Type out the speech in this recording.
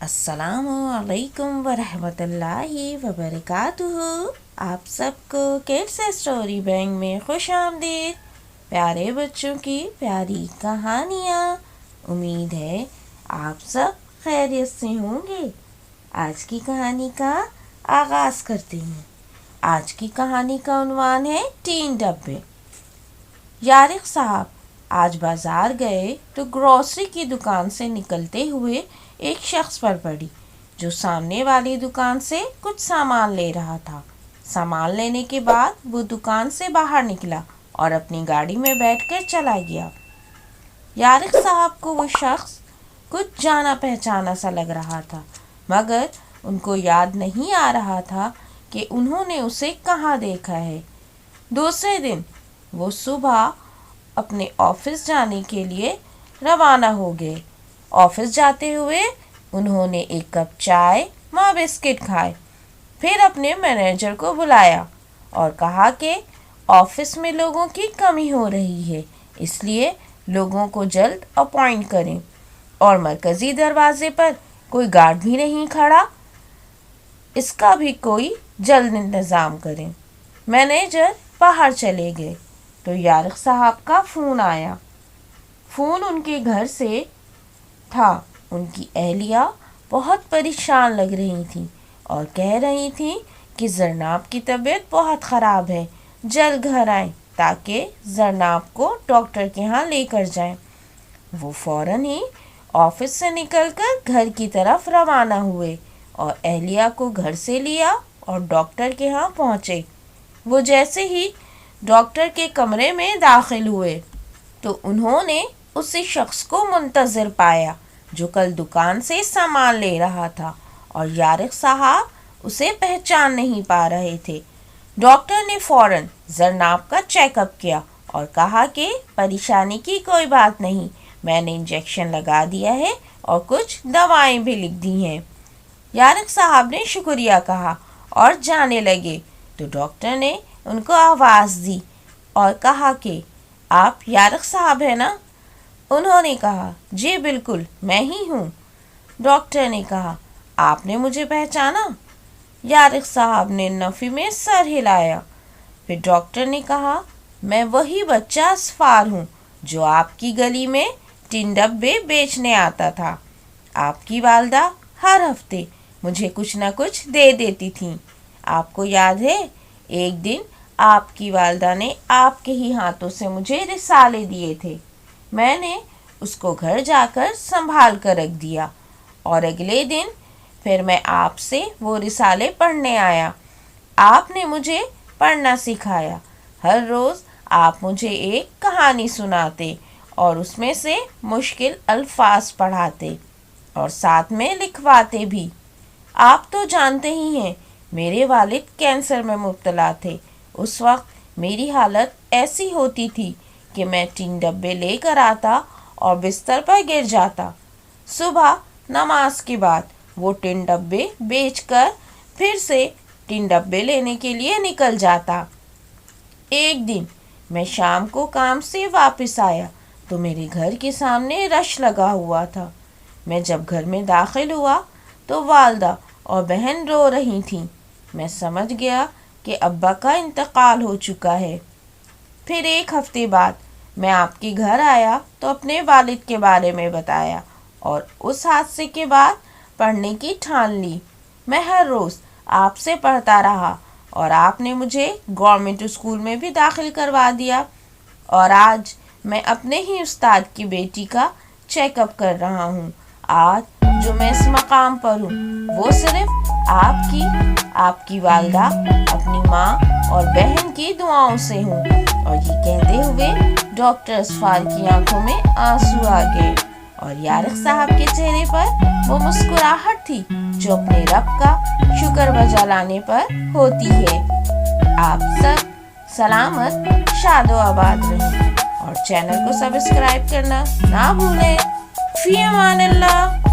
السلام علیکم ورحمۃ اللہ وبرکاتہ۔ آپ سب کو کڈس اسٹوری بینک میں خوش آمدید۔ پیارے بچوں کی پیاری کہانیاں، امید ہے آپ سب خیریت سے ہوں گے۔ آج کی کہانی کا آغاز کرتے ہیں۔ آج کی کہانی کا عنوان ہے تین ڈبے۔ یارق صاحب آج بازار گئے تو گروسری کی دکان سے نکلتے ہوئے ایک شخص پر پڑی جو سامنے والی دکان سے کچھ سامان لے رہا تھا۔ سامان لینے کے بعد وہ دکان سے باہر نکلا اور اپنی گاڑی میں بیٹھ کر چلا گیا۔ یارق صاحب کو وہ شخص کچھ جانا پہچانا سا لگ رہا تھا، مگر ان کو یاد نہیں آ رہا تھا کہ انہوں نے اسے کہاں دیکھا ہے۔ دوسرے دن وہ صبح اپنے آفس جانے کے لیے روانہ ہو گئے۔ آفس جاتے ہوئے انہوں نے ایک کپ چائے و بسکٹ کھائے، پھر اپنے مینیجر کو بلایا اور کہا کہ آفس میں لوگوں کی کمی ہو رہی ہے، اس لیے لوگوں کو جلد اپوائنٹ کریں اور مرکزی دروازے پر کوئی گارڈ بھی نہیں کھڑا، اس کا بھی کوئی جلد انتظام کریں۔ مینیجر باہر چلے گئے تو یارق صاحب کا فون آیا۔ فون ان کے گھر سے تھا۔ ان کی اہلیہ بہت پریشان لگ رہی تھیں اور کہہ رہی تھیں کہ زرناب کی طبیعت بہت خراب ہے، جلد گھر آئیں تاکہ زرناب کو ڈاکٹر کے ہاں لے کر جائیں۔ وہ فوراً ہی آفس سے نکل کر گھر کی طرف روانہ ہوئے اور اہلیہ کو گھر سے لیا اور ڈاکٹر کے ہاں پہنچے۔ وہ جیسے ہی ڈاکٹر کے کمرے میں داخل ہوئے تو انہوں نے اسی شخص کو منتظر پایا جو کل دکان سے سامان لے رہا تھا، اور یارق صاحب اسے پہچان نہیں پا رہے تھے۔ ڈاکٹر نے فوراً زرناب کا چیک اپ کیا اور کہا کہ پریشانی کی کوئی بات نہیں، میں نے انجیکشن لگا دیا ہے اور کچھ دوائیں بھی لکھ دی ہیں۔ یارق صاحب نے شکریہ کہا اور جانے لگے تو ڈاکٹر نے ان کو آواز دی اور کہا کہ آپ یارق صاحب ہیں نا؟ انہوں نے کہا جی بالکل میں ہی ہوں۔ ڈاکٹر نے کہا آپ نے مجھے پہچانا؟ یارق صاحب نے نفی میں سر ہلایا۔ پھر ڈاکٹر نے کہا میں وہی بچہ اسفار ہوں جو آپ کی گلی میں ٹن ڈبے بیچنے آتا تھا۔ آپ کی والدہ ہر ہفتے مجھے کچھ نہ کچھ دے دیتی تھیں۔ آپ کو یاد ہے ایک دن آپ کی والدہ نے آپ کے ہی ہاتھوں سے مجھے رسالے دیے تھے، میں نے اس کو گھر جا کر سنبھال کر رکھ دیا اور اگلے دن پھر میں آپ سے وہ رسالے پڑھنے آیا۔ آپ نے مجھے پڑھنا سکھایا۔ ہر روز آپ مجھے ایک کہانی سناتے اور اس میں سے مشکل الفاظ پڑھاتے اور ساتھ میں لکھواتے بھی۔ آپ تو جانتے ہی ہیں میرے والد کینسر میں مبتلا تھے۔ اس وقت میری حالت ایسی ہوتی تھی کہ میں ٹن ڈبے لے کر آتا اور بستر پر گر جاتا۔ صبح نماز کے بعد وہ ٹن ڈبے بیچ کر پھر سے ٹن ڈبے لینے کے لیے نکل جاتا۔ ایک دن میں شام کو کام سے واپس آیا تو میرے گھر کے سامنے رش لگا ہوا تھا۔ میں جب گھر میں داخل ہوا تو والدہ اور بہن رو رہی تھیں۔ میں سمجھ گیا کہ ابا کا انتقال ہو چکا ہے۔ پھر ایک ہفتے بعد میں آپ کے گھر آیا تو اپنے والد کے بارے میں بتایا اور اس حادثے کے بعد پڑھنے کی ٹھان لی۔ میں ہر روز آپ سے پڑھتا رہا اور آپ نے مجھے گورنمنٹ اسکول میں بھی داخل کروا دیا، اور آج میں اپنے ہی استاد کی بیٹی کا چیک اپ کر رہا ہوں۔ آج جو میں اس مقام پر ہوں وہ صرف آپ کی والدہ، اپنی ماں اور بہن کی دعاؤں سے ہوں۔ اور یہ کہتے ہوئے ڈاکٹر اسفار کی آنکھوں میں آنسو آ گئے اور یارق صاحب کے چہرے پر وہ مسکراہٹ تھی جو اپنے رب کا شکر بجا لانے پر ہوتی ہے۔ آپ سب سلامت شاد و آباد رہیں اور چینل کو سبسکرائب کرنا نہ بھولیں۔ فی امان اللہ۔